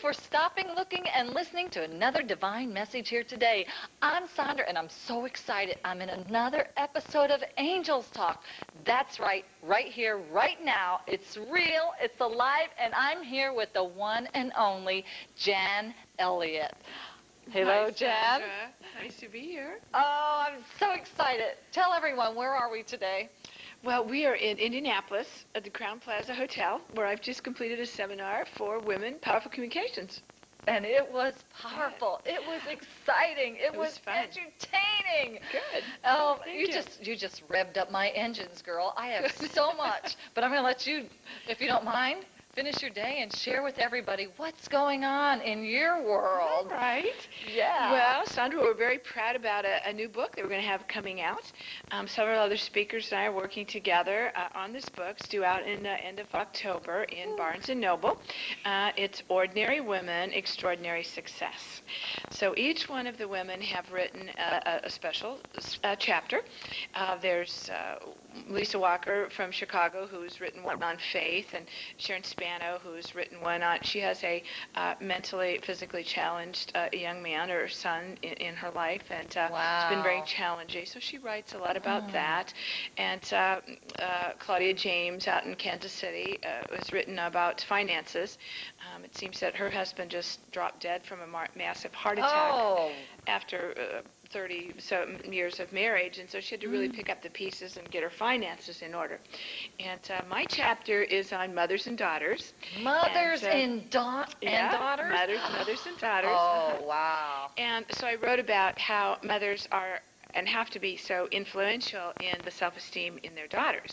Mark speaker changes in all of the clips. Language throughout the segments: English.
Speaker 1: for stopping, looking, and listening to another divine message here today. I'm Sandra, and I'm so excited. I'm in another episode of Angels Talk. That's right here, right now. It's real, it's alive, and I'm here with the one and only Jan Elliot. Hello,
Speaker 2: Hi,
Speaker 1: Jan.
Speaker 2: Sandra. Nice to be here.
Speaker 1: Oh, I'm so excited. Tell everyone, where are we today?
Speaker 2: Well, we are in Indianapolis at the Crown Plaza Hotel, where I've just completed a seminar for women, powerful communications.
Speaker 1: And it was powerful. It was exciting. It was
Speaker 2: fun.
Speaker 1: Entertaining.
Speaker 2: Good.
Speaker 1: Oh,
Speaker 2: Thank
Speaker 1: you just revved up my engines, girl. I have so much, but I'm going to let you, if you don't mind, finish your day and share with everybody what's going on in your world.
Speaker 2: All right.
Speaker 1: Yeah.
Speaker 2: Well, Sandra, we're very proud about a new book that we're going to have coming out. Several other speakers and I are working together on this book. It's due out in the end of October in Barnes & Noble. It's Ordinary Women, Extraordinary Success. So each one of the women have written a special chapter. There's Lisa Walker from Chicago, who's written one on faith, and Sharon Spano, who's written one on, she has a mentally, physically challenged young man or son in her life, and it's been very challenging. So she writes a lot about that. And Claudia James out in Kansas City has written about finances. It seems that her husband just dropped dead from a massive heart attack after 30 years of marriage, and so she had to really pick up the pieces and get her finances in order. And my chapter is on mothers and daughters.
Speaker 1: Mothers and daughters?
Speaker 2: Mothers and daughters.
Speaker 1: Oh, wow.
Speaker 2: And so I wrote about how mothers are and have to be so influential in the self-esteem in their daughters.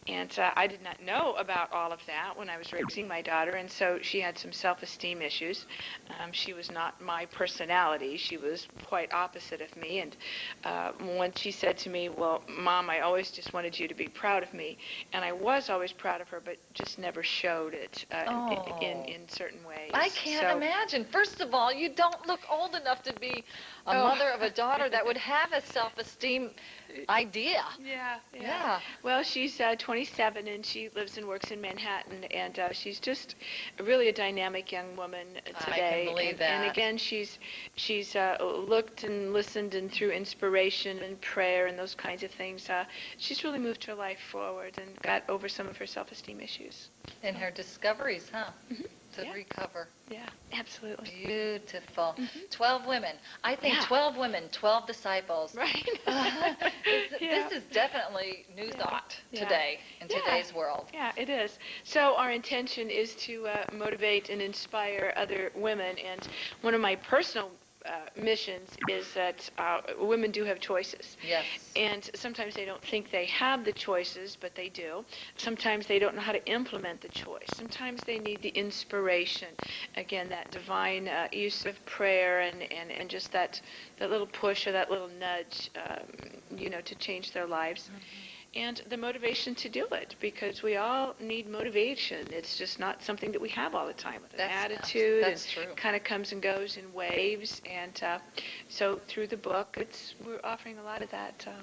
Speaker 2: And I did not know about all of that when I was raising my daughter, and so she had some self-esteem issues. She was not my personality. She was quite opposite of me. And when she said to me, well, Mom, I always just wanted you to be proud of me. And I was always proud of her, but just never showed it in certain ways.
Speaker 1: I can't imagine. First of all, you don't look old enough to be a mother of a daughter that would have a self-esteem idea.
Speaker 2: Yeah. Well, she's 27 and she lives and works in Manhattan, and she's just really a dynamic young woman today.
Speaker 1: I can believe that.
Speaker 2: And again, she's looked and listened, and through inspiration and prayer and those kinds of things, she's really moved her life forward and got over some of her self-esteem issues.
Speaker 1: And her discoveries, huh?
Speaker 2: Mm-hmm.
Speaker 1: To recover.
Speaker 2: Yeah, absolutely.
Speaker 1: Beautiful. 12 women. I think 12 women, 12 disciples.
Speaker 2: Right.
Speaker 1: This is definitely new thought today in today's world.
Speaker 2: Yeah, it is. So our intention is to motivate and inspire other women, and one of my personal missions is that women do have choices.
Speaker 1: Yes.
Speaker 2: And sometimes they don't think they have the choices, but they do. Sometimes they don't know how to implement the choice. Sometimes they need the inspiration. Again, that divine use of prayer and just that little push or that little nudge, to change their lives. Mm-hmm. And the motivation to do it, because we all need motivation. It's just not something that we have all the time. With an attitude,
Speaker 1: that's true.
Speaker 2: Kind of comes and goes in waves. And so through the book, we're offering a lot of that to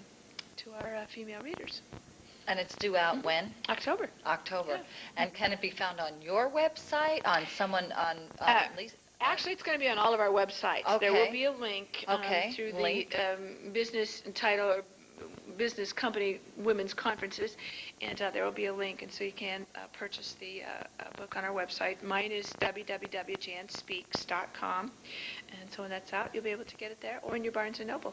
Speaker 2: our female readers.
Speaker 1: And it's due out when?
Speaker 2: October.
Speaker 1: Yeah. And can it be found on your website, on someone on Lisa?
Speaker 2: Actually, it's going to be on all of our websites.
Speaker 1: Okay.
Speaker 2: There will be a link through the business title or business company women's conferences, and there will be a link, and so you can purchase the book on our website. Mine is www.janspeaks.com, and so when that's out, you'll be able to get it there or in your Barnes & Noble.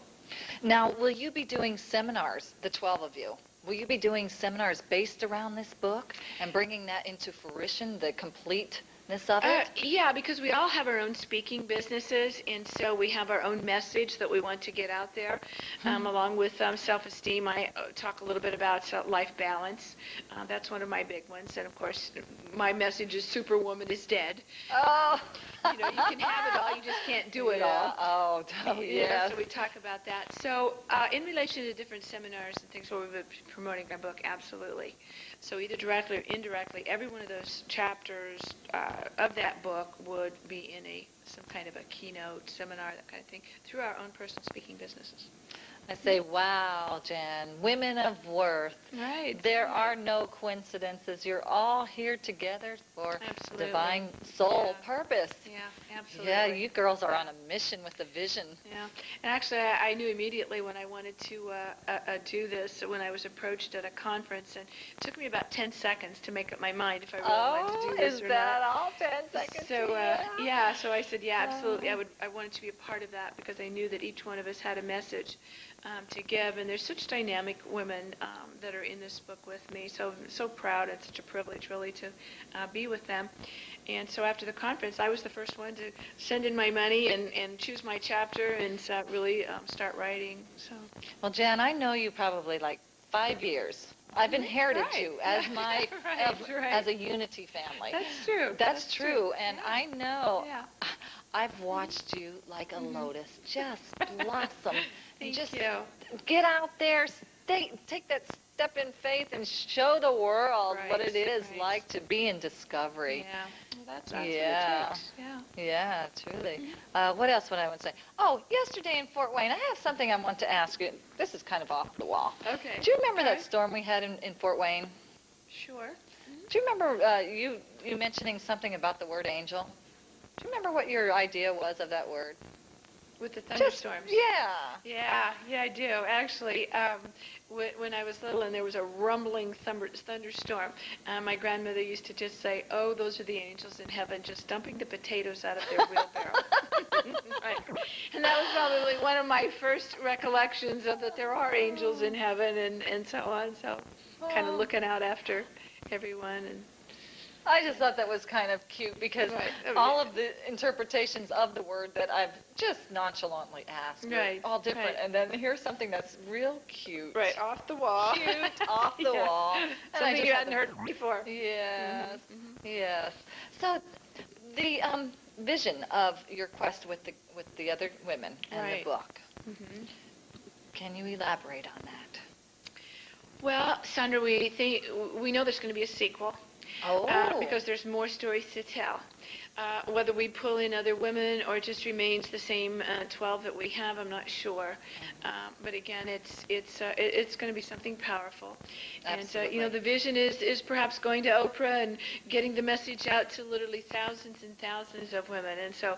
Speaker 1: Now, will you be doing seminars, the 12 of you? Will you be doing seminars based around this book and bringing that into fruition, the completeness of it?
Speaker 2: Yeah, because we all have our own speaking businesses, and so we have our own message that we want to get out there, along with self-esteem. I talk a little bit about life balance. That's one of my big ones, and of course, my message is Superwoman is dead.
Speaker 1: Oh!
Speaker 2: You can have it all, you just can't do it all.
Speaker 1: Oh, yes.
Speaker 2: So we talk about that. So in relation to different seminars and things where we've been promoting our book, absolutely. So either directly or indirectly, every one of those chapters of that book would be in some kind of a keynote seminar, that kind of thing, through our own personal speaking businesses.
Speaker 1: I say, wow, Jan, women of worth.
Speaker 2: Right.
Speaker 1: There are no coincidences. You're all here together for
Speaker 2: Absolutely.
Speaker 1: divine soul
Speaker 2: Yeah.
Speaker 1: purpose.
Speaker 2: Yeah, absolutely.
Speaker 1: Yeah, you girls are on a mission with a vision.
Speaker 2: Yeah, and actually, I knew immediately when I wanted to do this, when I was approached at a conference, and it took me about 10 seconds to make up my mind if I really wanted to do this
Speaker 1: is
Speaker 2: or
Speaker 1: that
Speaker 2: not.
Speaker 1: all? 10 seconds?
Speaker 2: So, yeah, so I said, yeah, absolutely.
Speaker 1: Oh.
Speaker 2: I wanted to be a part of that because I knew that each one of us had a message to give, and there's such dynamic women that are in this book with me. So proud and such a privilege, really, to be with them. And so after the conference, I was the first one to send in my money and choose my chapter and really start writing. So.
Speaker 1: Well, Jan, I know you probably like 5 years. I've inherited
Speaker 2: Right.
Speaker 1: you as my
Speaker 2: Right.
Speaker 1: as a unity family.
Speaker 2: That's true.
Speaker 1: That's true. And
Speaker 2: Yeah.
Speaker 1: I know
Speaker 2: Yeah.
Speaker 1: I've watched you like a lotus just blossom.
Speaker 2: Thank
Speaker 1: just
Speaker 2: you.
Speaker 1: get out there, take that step in faith and show the world what
Speaker 2: Right,
Speaker 1: it is
Speaker 2: right.
Speaker 1: like to be in discovery.
Speaker 2: Yeah. Well, that's
Speaker 1: Yeah.
Speaker 2: what it takes. Yeah.
Speaker 1: Yeah, truly. What else would I want to say? Oh, yesterday in Fort Wayne, I have something I want to ask you. This is kind of off the wall.
Speaker 2: Okay.
Speaker 1: Do you remember
Speaker 2: Okay.
Speaker 1: that storm we had in Fort Wayne?
Speaker 2: Sure.
Speaker 1: Do you remember you mentioning something about the word angel? Do you remember what your idea was of that word?
Speaker 2: With the thunderstorms.
Speaker 1: Yeah.
Speaker 2: Yeah, I do. Actually, when I was little and there was a rumbling thunderstorm, my grandmother used to just say, "Oh, those are the angels in heaven just dumping the potatoes out of their wheelbarrow." Right. And that was probably one of my first recollections of that there are angels in heaven and so on. So kind of looking out after everyone. And
Speaker 1: I just thought that was kind of cute because
Speaker 2: Right.
Speaker 1: all of the interpretations of the word that I've just nonchalantly asked
Speaker 2: Right,
Speaker 1: are all different.
Speaker 2: right.
Speaker 1: And then here's something that's real cute.
Speaker 2: right off the wall.
Speaker 1: Cute, off the
Speaker 2: Yeah.
Speaker 1: wall. And I
Speaker 2: Something
Speaker 1: just
Speaker 2: you
Speaker 1: thought
Speaker 2: hadn't heard before.
Speaker 1: Yes, yes. So the vision of your quest with the other women and
Speaker 2: Right.
Speaker 1: the book,
Speaker 2: Mhm.
Speaker 1: can you elaborate on that?
Speaker 2: Well, Sandra, we know there's going to be a sequel. Because there's more stories to tell. Whether we pull in other women or it just remains the same 12 that we have, I'm not sure. But again, it's going to be something powerful.
Speaker 1: Absolutely.
Speaker 2: And the vision is perhaps going to Oprah and getting the message out to literally thousands and thousands of women. And so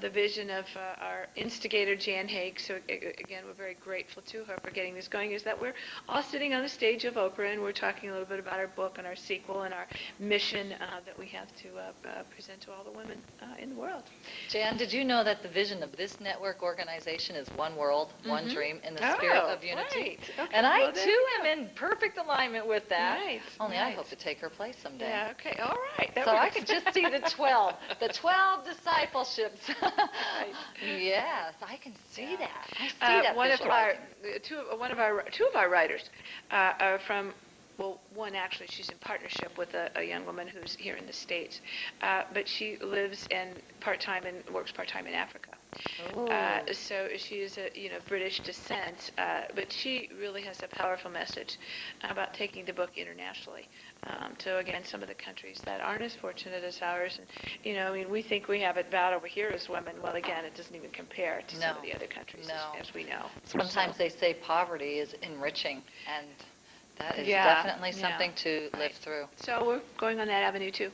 Speaker 2: the vision of our instigator, Jan Haig, so again, we're very grateful to her for getting this going, is that we're all sitting on the stage of Oprah and we're talking a little bit about our book and our sequel and our mission that we have to present to all the women in the world.
Speaker 1: Jan, did you know that the vision of this network organization is one world, one dream, in the spirit of unity?
Speaker 2: Right. Okay.
Speaker 1: And I,
Speaker 2: Well, there
Speaker 1: too,
Speaker 2: you
Speaker 1: am in perfect alignment with that.
Speaker 2: Right,
Speaker 1: Only I
Speaker 2: right.
Speaker 1: hope to take her place someday.
Speaker 2: Yeah, okay, all right. That
Speaker 1: So I
Speaker 2: works.
Speaker 1: could just see the 12 discipleships.
Speaker 2: Right.
Speaker 1: Yes, I can see
Speaker 2: Yeah.
Speaker 1: that. I see that
Speaker 2: One of our
Speaker 1: visualizing.
Speaker 2: two of our writers are from. Well, one actually, she's in partnership with a young woman who's here in the States, but she lives part-time and works part-time in Africa.
Speaker 1: Ooh.
Speaker 2: So she is British descent, but she really has a powerful message about taking the book internationally to, again, some of the countries that aren't as fortunate as ours. And, we think we have it bad over here as women. Well, again, it doesn't even compare to some of the other countries,
Speaker 1: No.
Speaker 2: as we know.
Speaker 1: Sometimes they say poverty is enriching, and that is
Speaker 2: Yeah,
Speaker 1: definitely
Speaker 2: yeah.
Speaker 1: something to live through.
Speaker 2: So we're going on that avenue, too.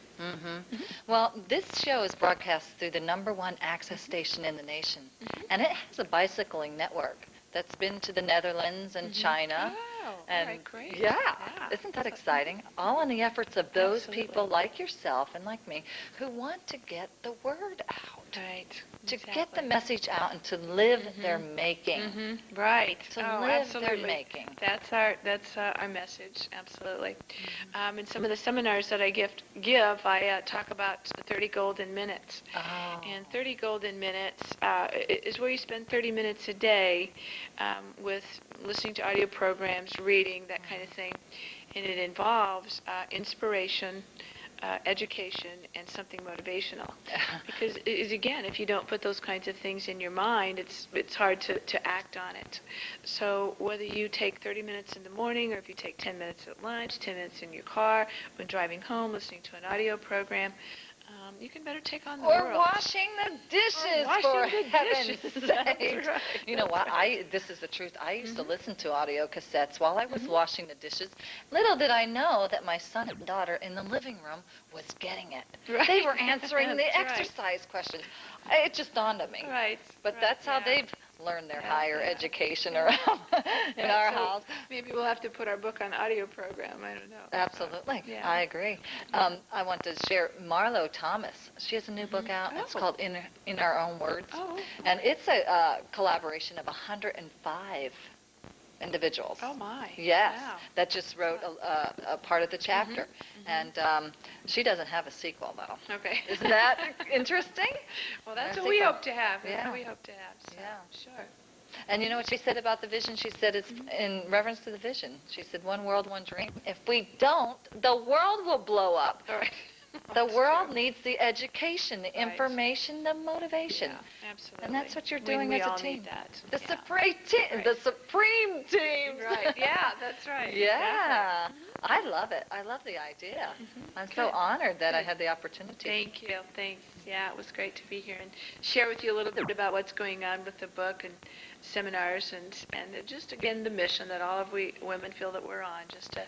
Speaker 1: Well, this show is broadcast through the #1 access station in the nation, and it has a bicycling network that's been to the Netherlands and China.
Speaker 2: Oh,
Speaker 1: And
Speaker 2: all right, great.
Speaker 1: yeah,
Speaker 2: Yeah.
Speaker 1: isn't that exciting? All in the efforts of those
Speaker 2: Absolutely.
Speaker 1: people like yourself and like me who want to get the word out,
Speaker 2: Right.
Speaker 1: to get the message out and to live their making.
Speaker 2: Right.
Speaker 1: To
Speaker 2: Oh,
Speaker 1: live
Speaker 2: absolutely.
Speaker 1: their making.
Speaker 2: That's our message. Absolutely. In some of the seminars that I give, I talk about 30 golden minutes.
Speaker 1: Oh.
Speaker 2: And 30 golden minutes is where you spend 30 minutes a day with listening to audio programs, reading, that kind of thing. And it involves inspiration, education, and something motivational. Because, again, if you don't put those kinds of things in your mind, it's hard to act on it. So whether you take 30 minutes in the morning, or if you take 10 minutes at lunch, 10 minutes in your car, when driving home, listening to an audio program, you can better take on the
Speaker 1: Or
Speaker 2: world.
Speaker 1: washing the dishes, for heaven's sake.
Speaker 2: That's right.
Speaker 1: You know what? This is the truth. I used to listen to audio cassettes while I was washing the dishes. Little did I know that my son and daughter in the living room was getting it.
Speaker 2: Right.
Speaker 1: They were answering the
Speaker 2: That's right.
Speaker 1: exercise questions. It just dawned on me.
Speaker 2: Right.
Speaker 1: But
Speaker 2: right,
Speaker 1: that's how
Speaker 2: yeah.
Speaker 1: they've learned their higher
Speaker 2: Yeah.
Speaker 1: education around in our
Speaker 2: So
Speaker 1: house.
Speaker 2: Maybe we'll have to put our book on audio program. I don't know.
Speaker 1: Absolutely.
Speaker 2: Yeah.
Speaker 1: I agree. I want to share Marlo Thomas. She has a new book out. It's
Speaker 2: Oh.
Speaker 1: called In Our Own Words.
Speaker 2: Oh.
Speaker 1: And it's a collaboration of 105 individuals.
Speaker 2: Oh, my.
Speaker 1: Yes.
Speaker 2: Wow.
Speaker 1: That just wrote a part of the chapter. And she doesn't have a sequel, though.
Speaker 2: Okay.
Speaker 1: Isn't that interesting?
Speaker 2: Well, that's
Speaker 1: There's
Speaker 2: what we
Speaker 1: sequel.
Speaker 2: hope to have. That's
Speaker 1: Yeah.
Speaker 2: what we hope to have. So,
Speaker 1: Yeah.
Speaker 2: Sure.
Speaker 1: And you know what she said about the vision? She said it's in reference to the vision. She said, one world, one dream. If we don't, the world will blow up.
Speaker 2: All right.
Speaker 1: The
Speaker 2: That's
Speaker 1: world
Speaker 2: true.
Speaker 1: needs the education, the
Speaker 2: Right.
Speaker 1: information, the motivation.
Speaker 2: Yeah, absolutely.
Speaker 1: And that's what you're doing
Speaker 2: we
Speaker 1: as a
Speaker 2: all
Speaker 1: team.
Speaker 2: Need that.
Speaker 1: The
Speaker 2: Yeah.
Speaker 1: supreme team.
Speaker 2: Right.
Speaker 1: The supreme team.
Speaker 2: Right. Yeah, that's right.
Speaker 1: Yeah.
Speaker 2: Exactly.
Speaker 1: I love it. I love the idea. I'm so
Speaker 2: Good.
Speaker 1: honored that I
Speaker 2: Good.
Speaker 1: had the opportunity.
Speaker 2: Thank you. Thanks. Yeah, it was great to be here and share with you a little bit about what's going on with the book and seminars and just, again, the mission that all of we women feel that we're on, just to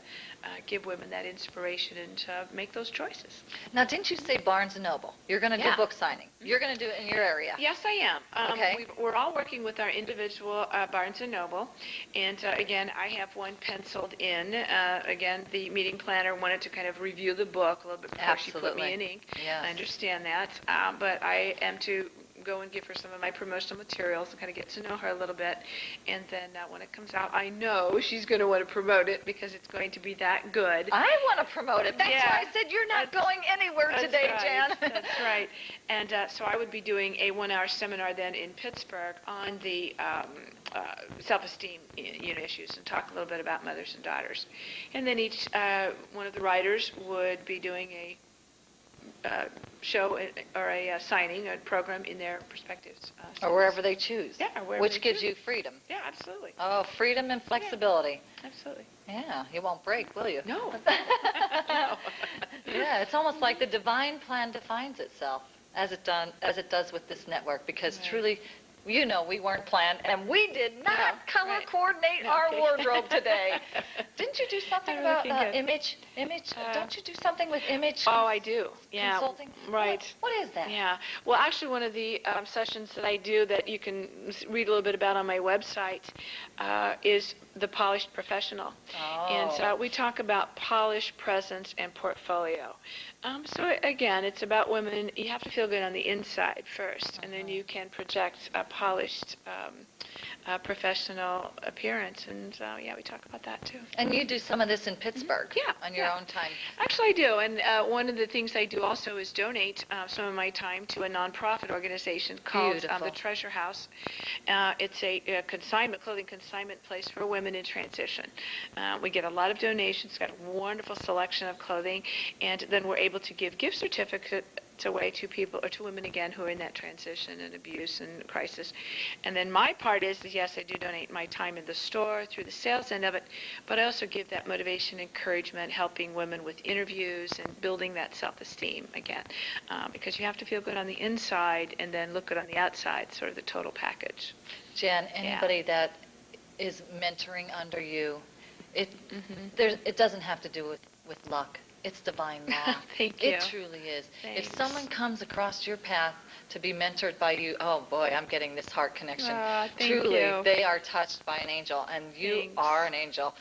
Speaker 2: give women that inspiration and to make those choices.
Speaker 1: Now, didn't you say Barnes & Noble? You're going to
Speaker 2: Yeah.
Speaker 1: do book signing. You're going to do it in your area.
Speaker 2: Yes, I am.
Speaker 1: Okay.
Speaker 2: We're all working with our individual Barnes & Noble. And, again, I have one penciled in. Again, the meeting planner wanted to kind of review the book a little bit before she put me
Speaker 1: Absolutely.
Speaker 2: in ink.
Speaker 1: Yes.
Speaker 2: I understand that. But I am to go and give her some of my promotional materials and kind of get to know her a little bit. And then when it comes out, I know she's going to want to promote it because it's going to be that good.
Speaker 1: I want to promote it. That's
Speaker 2: Yeah.
Speaker 1: why I said you're not going anywhere
Speaker 2: That's
Speaker 1: today,
Speaker 2: right.
Speaker 1: Jan.
Speaker 2: That's right. And so I would be doing a 1-hour seminar then in Pittsburgh on the self-esteem issues and talk a little bit about mothers and daughters. And then each one of the writers would be doing a show or a signing, a program in their respective
Speaker 1: Or wherever they choose.
Speaker 2: Yeah, or wherever
Speaker 1: Which
Speaker 2: they
Speaker 1: gives
Speaker 2: choose.
Speaker 1: you freedom.
Speaker 2: Yeah, absolutely.
Speaker 1: Oh, freedom and flexibility.
Speaker 2: Absolutely.
Speaker 1: Yeah, you won't break, will you?
Speaker 2: No.
Speaker 1: Yeah, it's almost like the divine plan defines itself as it does with this network, because
Speaker 2: Right.
Speaker 1: truly, you know, we weren't planned, and we did not
Speaker 2: No,
Speaker 1: color
Speaker 2: right.
Speaker 1: coordinate
Speaker 2: No,
Speaker 1: our
Speaker 2: okay.
Speaker 1: wardrobe today. Didn't you do something
Speaker 2: I'm
Speaker 1: about
Speaker 2: looking good.
Speaker 1: image? Don't you do something with image?
Speaker 2: Oh, I do. Yeah.
Speaker 1: Consulting?
Speaker 2: Right.
Speaker 1: What is that?
Speaker 2: Yeah. Well, actually, one of the sessions that I do that you can read a little bit about on my website is The Polished Professional.
Speaker 1: Oh.
Speaker 2: And we talk about polish, presence, and portfolio. So, again, it's about women. You have to feel good on the inside first, and then you can project a polished professional appearance. And, yeah, we talk about that, too.
Speaker 1: And you do some of this in Pittsburgh.
Speaker 2: Yeah,
Speaker 1: On your
Speaker 2: yeah.
Speaker 1: own time.
Speaker 2: Actually, I do, and one of the things I do also is donate some of my time to a nonprofit organization called
Speaker 1: Beautiful.
Speaker 2: the Treasure House. It's a clothing consignment place for women in transition. We get a lot of donations, got a wonderful selection of clothing, and then we're able to give gift certificates away to people, or to women again who are in that transition and abuse and crisis. And then my part is yes, I do donate my time in the store through the sales end of it, but I also give that motivation, encouragement, helping women with interviews and building that self-esteem again, because you have to feel good on the inside and then look good on the outside, sort of the total package.
Speaker 1: Jan, anybody that is mentoring under you, it doesn't have to do with luck. It's divine law.
Speaker 2: Thank you.
Speaker 1: It truly is.
Speaker 2: Thanks.
Speaker 1: If someone comes across your path to be mentored by you, oh boy, I'm getting this heart connection.
Speaker 2: Thank
Speaker 1: Truly,
Speaker 2: you.
Speaker 1: they are touched by an angel, and you
Speaker 2: Thanks.
Speaker 1: are an angel.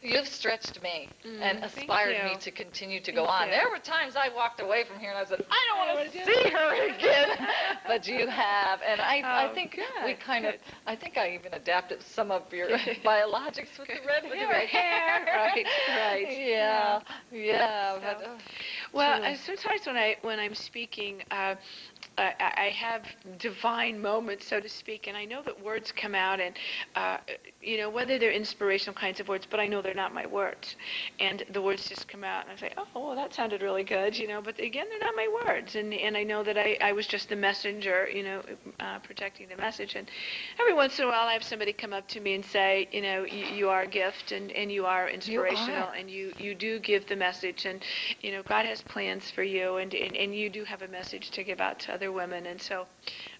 Speaker 1: You've stretched me and
Speaker 2: thank
Speaker 1: inspired
Speaker 2: you.
Speaker 1: me to continue to
Speaker 2: Thank
Speaker 1: go on.
Speaker 2: you.
Speaker 1: There were times I walked away from here and I said, I don't
Speaker 2: I
Speaker 1: want to
Speaker 2: wanna do
Speaker 1: see her again. But you have, and I
Speaker 2: Oh,
Speaker 1: think
Speaker 2: good,
Speaker 1: we kind
Speaker 2: good.
Speaker 1: of, I think I even adapted some of your biologics with the red
Speaker 2: With
Speaker 1: hair.
Speaker 2: the red hair, right.
Speaker 1: Yeah.
Speaker 2: So-
Speaker 1: But,
Speaker 2: Well,
Speaker 1: truly.
Speaker 2: sometimes when I'm speaking, I have divine moments, so to speak, and I know that words come out, and whether they're inspirational kinds of words, but I know they're not my words. And the words just come out, and I say, oh, well, that sounded really good, but again, they're not my words. And I know that I was just the messenger, protecting the message. And every once in a while, I have somebody come up to me and say, you are a gift, and you are inspirational, and you do give the message, and, God has plans for you, and you do have a message to give out to other women. And so,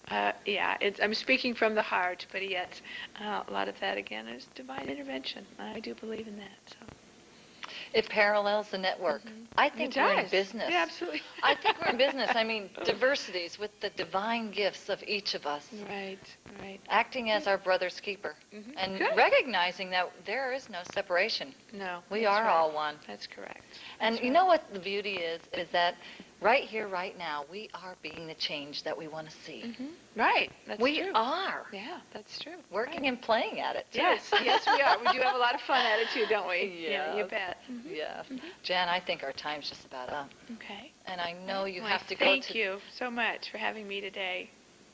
Speaker 2: I'm speaking from the heart, but yet a lot of that, again, is divine intervention. I do believe in that. So.
Speaker 1: It parallels the network. I think we're in business.
Speaker 2: Yeah, absolutely.
Speaker 1: I think we're in business. I mean, diversities with the divine gifts of each of us.
Speaker 2: Right.
Speaker 1: Acting as our brother's keeper. And recognizing that there is no separation.
Speaker 2: No.
Speaker 1: We are all one.
Speaker 2: That's correct.
Speaker 1: And you know what the beauty is that right here, right now, we are being the change that we want to see.
Speaker 2: Right. That's true.
Speaker 1: We are.
Speaker 2: Yeah, that's true.
Speaker 1: Working and playing at it, too.
Speaker 2: Yes, we are. We do have a lot of fun at it, too, don't we?
Speaker 1: Yeah,
Speaker 2: you bet.
Speaker 1: Yes. Jan, I think our time's just about up.
Speaker 2: Okay.
Speaker 1: And I know you have to go
Speaker 2: Thank you so much for having me today.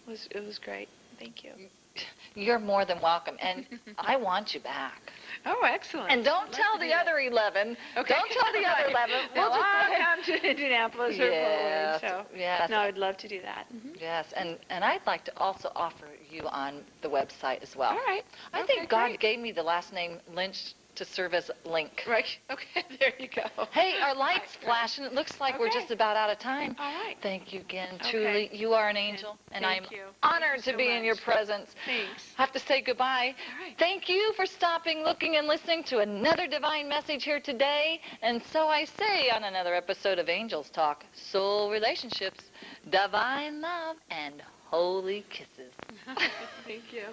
Speaker 2: It was great. Thank you.
Speaker 1: You're more than welcome. And I want you back.
Speaker 2: Oh, excellent.
Speaker 1: And don't tell the other 11.
Speaker 2: Okay.
Speaker 1: Don't tell the other 11.
Speaker 2: Well, I'll come to Indpls or Bowling,
Speaker 1: yes.
Speaker 2: No, I'd love to do that.
Speaker 1: Yes, and I'd like to also offer you on the website as well.
Speaker 2: All right.
Speaker 1: I think God gave me the last name Lynch to serve as link.
Speaker 2: Right. Okay, there you go.
Speaker 1: Hey, our light's flashing. It looks like we're just about out of time.
Speaker 2: All right.
Speaker 1: Thank you again. Truly, you are an angel, and I'm honored to be in your presence.
Speaker 2: Thanks.
Speaker 1: I have to say goodbye.
Speaker 2: All right.
Speaker 1: Thank you for stopping, looking, and listening to another divine message here today. And so I say on another episode of Angels Talk, soul relationships, divine love, and holy kisses.
Speaker 2: Thank you.